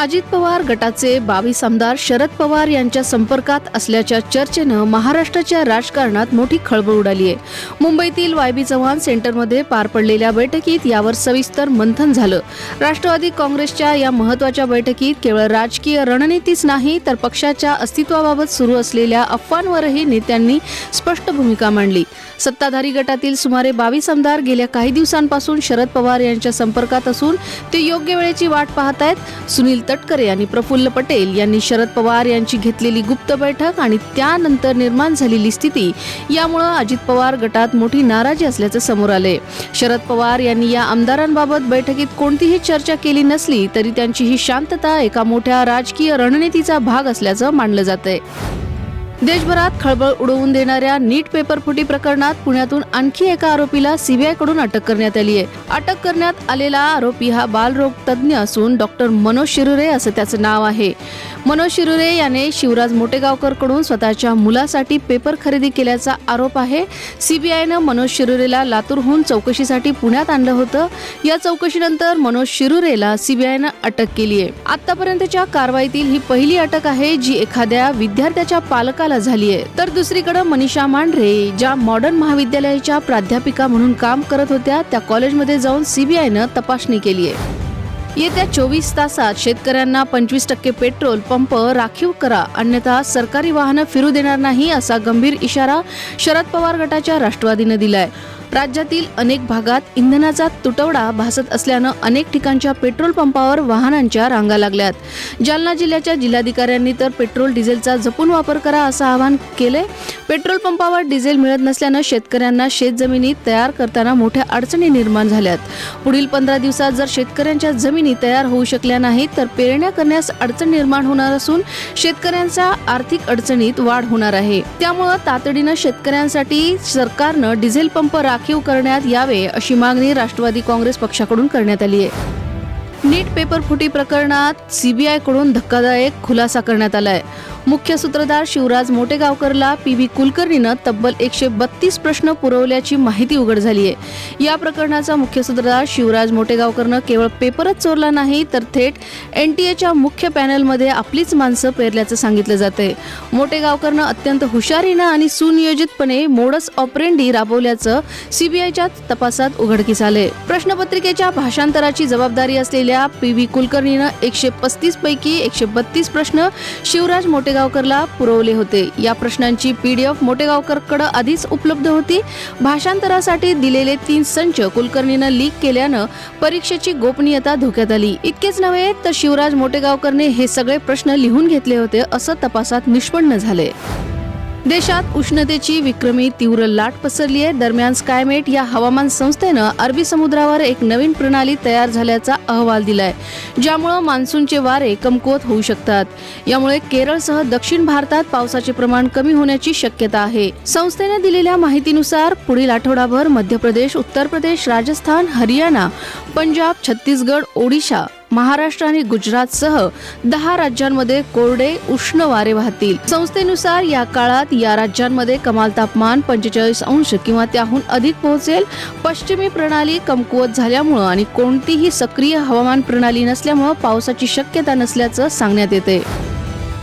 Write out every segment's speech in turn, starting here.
अजित पवार गटाचे 22 आमदार शरद पवार यांच्या संपर्कात असल्याच्या चर्चेनं महाराष्ट्राच्या राजकारणात मोठी खळबळ उडाली आहे. मुंबईतील वाय.बी. चव्हाण सेंटरमध्ये पार पडलेल्या बैठकीत यावर सविस्तर मंथन झालं. राष्ट्रवादी काँग्रेसच्या या महत्त्वाच्या बैठकीत केवळ राजकीय रणनीतीच नाही तर पक्षाच्या अस्तित्वाबाबत सुरू असलेल्या अफवांवरही नेत्यांनी स्पष्ट भूमिका मांडली. सत्ताधारी गटातील सुमारे 22 आमदार गेल्या काही दिवसांपासून शरद पवार यांच्या संपर्कात असून ते योग्य वेळेची वाट पाहत आहेत. सुनील तटकरे आणि प्रफुल्ल पटेल यांनी शरद पवार यांची घेतलेली गुप्त बैठक आणि त्यानंतर निर्माण झालेली स्थिती यामुळे अजित पवार गटात मोठी नाराजी असल्याचं समोर आले. शरद पवार यांनी या आमदारांबाबत बैठकीत कोणतीही चर्चा केली नसली तरी त्यांची ही शांतता एका मोठ्या राजकीय रणनीतीचा भाग असल्याचं मानलं जातंय. देशभरात खळबळ उडवून देणाऱ्या नीट पेपर फुटी प्रकरणात पुण्यातून आणखी एका आरोपीला सीबीआय कडून अटक करण्यात आली आहे. अटक करण्यात आलेला आरोपी हा बालरोग तज्ज्ञ असून डॉक्टर मनोज शिरुरे असं त्याचं नाव आहे. मनोज शिरुरे याने शिवराज मोटेगावकर कडून स्वतःच्या मुलासाठी पेपर खरेदी केल्याचा आरोप आहे. सीबीआयनं मनोज शिरुरेला लातूरहून चौकशीसाठी पुण्यात आणलं होतं. या चौकशीनंतर मनोज शिरुरेला सीबीआयनं अटक केली आहे. आतापर्यंतच्या कारवाईतील ही पहिली अटक आहे जी एखाद्या विद्यार्थ्याच्या पालकाला झाली आहे. तर दुसरीकडे मनीषा मांढरे ज्या मॉडर्न महाविद्यालयाच्या प्राध्यापिका म्हणून काम करत होत्या त्या कॉलेजमध्ये जाऊन सीबीआयनं तपासणी केली आहे. येत्या 24 तासात शेतकऱ्यांना 25% पेट्रोल पंप राखीव करा अन्यथा सरकारी वाहनं फिरू देणार नाही असा गंभीर इशारा शरद पवार गटाच्या राष्ट्रवादीनं दिलाय. राज्यातील अनेक भागात इंधनाचा तुटवडा भासत असल्यानं अनेक ठिकाणच्या पेट्रोल पंपावर वाहनांच्या रांगा लागल्यात. जालना जिल्ह्याच्या जिल्हाधिकाऱ्यांनी तर पेट्रोल डिझेलचा जपून वापर करा असं आवाहन केलंय. पेट्रोल पंपावर डिझेल मिळत नसल्यानं शेतकऱ्यांना शेतजमिनी तयार करताना मोठ्या अडचणी निर्माण झाल्यात. पुढील 15 दिवसात जर शेतकऱ्यांच्या जमिनी तयार होऊ शकल्या नाहीत तर पेरण्या करण्यास अडचण निर्माण होणार असून शेतकऱ्यांच्या आर्थिक अडचणीत वाढ होणार आहे. त्यामुळे तातडीनं शेतकऱ्यांसाठी सरकारनं डिझेल पंप राखीव करण्यात यावे अशी मागणी राष्ट्रवादी काँग्रेस पक्षाकडून करण्यात आली आहे. नीट पेपर फुटी प्रकरणात सीबीआय कडून धक्कादायक खुलासा करण्यात आलाय. मुख्य सूत्रधार शिवराज मोटेगावकरला पी.व्ही. कुलकर्णीनं तब्बल 132 प्रश्न पुरवल्याची माहिती उघड झाली आहे. या प्रकरणाचा मुख्य सूत्रधार शिवराज मोटेगावकरनं केवळ पेपरच चोरला नाही तर थेट एनटीएच्या मुख्य पॅनलमध्ये आपलीच माणसं पेरल्याचं सांगितलं जातंय. मोटेगावकरनं अत्यंत हुशारीनं आणि सुनियोजितपणे मोडस ऑपरेंडी राबवल्याचं सीबीआयच्या तपासात उघडकीस आलंय. प्रश्नपत्रिकेच्या भाषांतराची जबाबदारी असलेल्या पी.व्ही. कुलकर्णीनं 135 पैकी 132 प्रश्न शिवराज मोटेगावकरला पुरवले होते. या प्रश्नांची PDF मोटेगावकरकडे आधीच उपलब्ध होती. भाषांतरासाठी दिलेले 3 संच कुलकर्णीनं लीक केल्यानं परीक्षेची गोपनीयता धोक्यात आली. इतकेच नव्हे तर शिवराज मोटेगावकरने हे सगळे प्रश्न लिहून घेतले होते असं तपासात निष्पन्न झाले. देशात उष्णतेची विक्रमी तीव्र लाट पसरली आहे. दरम्यान स्कायमेट या हवामान संस्थेनं अरबी समुद्रावर एक नवीन प्रणाली तयार झाल्याचा अहवाल दिलाय ज्यामुळे मान्सूनचे वारे कमकुवत होऊ शकतात. यामुळे केरळसह दक्षिण भारतात पावसाचे प्रमाण कमी होण्याची शक्यता आहे. संस्थेने दिलेल्या माहितीनुसार पुढील आठवडाभर मध्य प्रदेश, उत्तर प्रदेश, राजस्थान, हरियाणा, पंजाब, छत्तीसगड, ओडिशा, महाराष्ट्र आणि गुजरातसह 10 राज्यांमध्ये कोरडे उष्ण वारे वाहतील. संस्थेनुसार या काळात या राज्यांमध्ये कमाल तापमान 45 अंश किंवा त्याहून अधिक पोहोचेल. पश्चिमी प्रणाली कमकुवत झाल्यामुळे आणि कोणतीही सक्रिय हवामान प्रणाली नसल्यामुळे पावसाची शक्यता नसल्याचं सांगण्यात येते.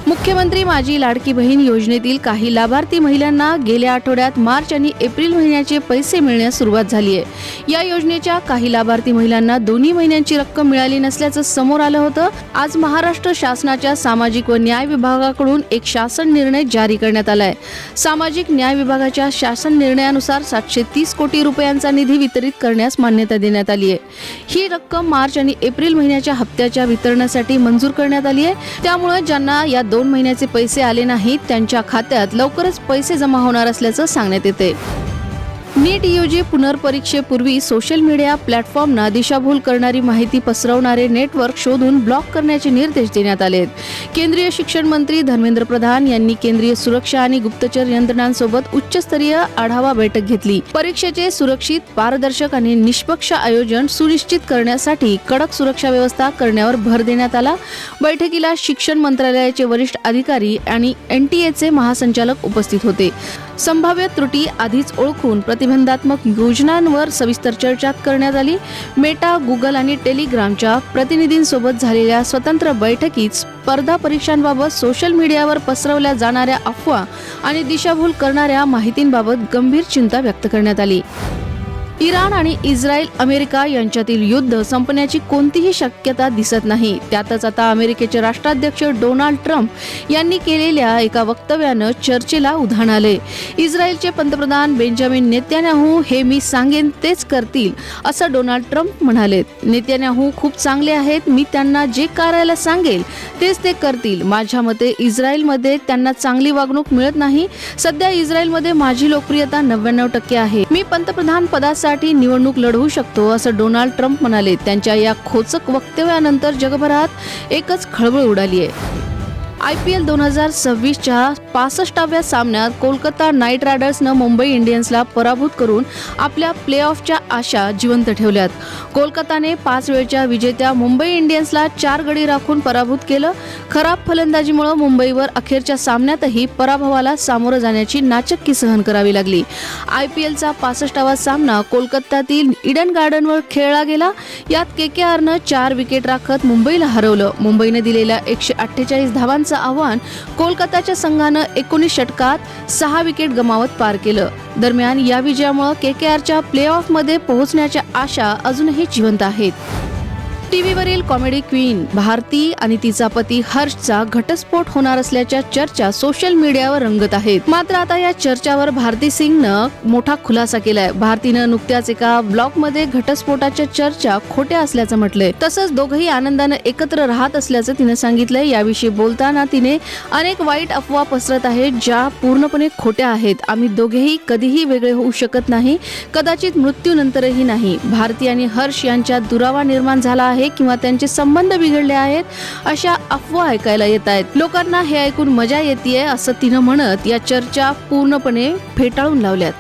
मुख्यमंत्री माझी लाडकी बहीण योजनेतील काही लाभार्थी महिलांना गेल्या आठवड्यात मार्च आणि एप्रिल महिन्याचे पैसे मिळण्यास सुरुवात झाली आहे. या योजनेच्या काही लाभार्थी महिलांना दोन्ही महिन्यांची रक्कम मिळाली नसल्याचं समोर आलं होतं. आज महाराष्ट्र शासनाच्या सामाजिक व न्याय विभागाकडून एक शासन निर्णय जारी करण्यात आलाय. सामाजिक न्याय विभागाच्या शासन निर्णयानुसार 730 कोटी रुपयांचा निधी वितरित करण्यास मान्यता देण्यात आली आहे. ही रक्कम मार्च आणि एप्रिल महिन्याच्या हप्त्याच्या वितरणासाठी मंजूर करण्यात आली आहे. त्यामुळे ज्यांना या 2 महिन्याचे पैसे आले नाहीत त्यांच्या खात्यात लवकरच पैसे जमा होणार असल्याचं सांगण्यात येते. नीट यूजी पुनर्परीक्षेपूर्वी सोशल मीडिया प्लॅटफॉर्मना दिशाभूल करणारी माहिती पसरवणारे नेटवर्क शोधून ब्लॉक करण्याचे निर्देश देण्यात आले. केंद्रीय शिक्षण मंत्री धर्मेंद्र प्रधान यांनी केंद्रीय सुरक्षा आणि गुप्तचर यंत्रणांसोबत उच्चस्तरीय आढावा बैठक घेतली. परीक्षेचे सुरक्षित, पारदर्शक आणि निष्पक्ष आयोजन सुनिश्चित करण्यासाठी कडक सुरक्षा व्यवस्था करण्यावर भर देण्यात आला. बैठकीला शिक्षण मंत्रालयाचे वरिष्ठ अधिकारी आणि एनटीएचे महासंचालक उपस्थित होते. संभाव्य त्रुटी आधीच ओळखून प्रतिबंधात्मक योजनांवर सविस्तर चर्चा करण्यात आली. मेटा, गुगल आणि टेलिग्रामच्या प्रतिनिधींसोबत झालेल्या स्वतंत्र बैठकीत स्पर्धा परीक्षांबाबत सोशल मीडियावर पसरवल्या जाणाऱ्या अफवा आणि दिशाभूल करणाऱ्या माहितींबाबत गंभीर चिंता व्यक्त करण्यात आली. इराण आणि इस्रायल अमेरिका यांच्यातील युद्ध संपण्याची कोणतीही शक्यता दिसत नाही. त्यातच आता अमेरिकेचे राष्ट्राध्यक्ष डोनाल्ड ट्रम्प यांनी केलेल्या एका वक्तव्यानं चर्चेला उधाण आले. इस्रायलचे पंतप्रधान बेंजामिन नेतन्याहू हे मी सांगेन तेच करतील असं डोनाल्ड ट्रम्प म्हणाले. नेतन्याहू खूप चांगले आहेत. मी त्यांना जे करायला सांगेल तेच ते करतील. माझ्या मते इस्रायलमध्ये त्यांना चांगली वागणूक मिळत नाही. सध्या इस्रायलमध्ये माझी लोकप्रियता 99% आहे. मी पंतप्रधान पदासाठी निवडणूक लढवू शकतो असं डोनाल्ड ट्रम्प म्हणाले. त्यांच्या या खोचक वक्तव्यानंतर जगभरात एकच खळबळ उडाली आहे. IPL 2026च्या 65व्या सामन्यात कोलकाता नाईट रायडर्सनं मुंबई इंडियन्सला पराभूत करून आपल्या प्लेऑफच्या आशा जिवंत ठेवल्यात. कोलकाताने 5 वेळच्या विजेत्या मुंबई इंडियन्सला 4 गडी राखून पराभूत केलं. खराब फलंदाजीमुळे मुंबईवर अखेरच्या सामन्यातही पराभवाला सामोरं जाण्याची नाचक्की सहन करावी लागली. IPLचा 65वा सामना कोलकात्यातील ईडन गार्डनवर खेळला गेला. यात KKRनं 4 विकेट राखत मुंबईला हरवलं. मुंबईने दिलेल्या 148 धावांचं आव्हान कोलकाताच्या संघानं 19 षटकात 6 विकेट गमावत पार केलं. दरम्यान या विजयामुळे KKRच्या प्लेऑफमध्ये पोहोचण्याच्या आशा अजूनही जिवंत आहेत. टीव्हीवरील कॉमेडी क्वीन भारती आणि तिचा पती हर्षचा घटस्फोट होणार असल्याच्या चर्चा सोशल मीडियावर रंगत आहेत. मात्र आता या चर्चावर भारती सिंगनं मोठा खुलासा केलाय. भारतीनं नुकत्याच एका ब्लॉगमध्ये घटस्फोटाच्या चर्चा खोट्या असल्याचं म्हटलंय. तसंच दोघंही आनंदानं एकत्र राहत असल्याचं तिनं सांगितलंय. याविषयी बोलताना तिने अनेक वाईट अफवा पसरत आहेत ज्या पूर्णपणे खोट्या आहेत. आम्ही दोघेही कधीही वेगळे होऊ शकत नाही, कदाचित मृत्यूनंतरही नाही. भारती आणि हर्ष यांच्यात दुरावा निर्माण झाला आहे किंवा त्यांचे संबंध बिघडले आहेत अशा अफवा ऐकायला येत आहेत. लोकांना हे ऐकून मजा येतेय असं तिनं म्हणत या चर्चा पूर्णपणे फेटाळून लावल्यात.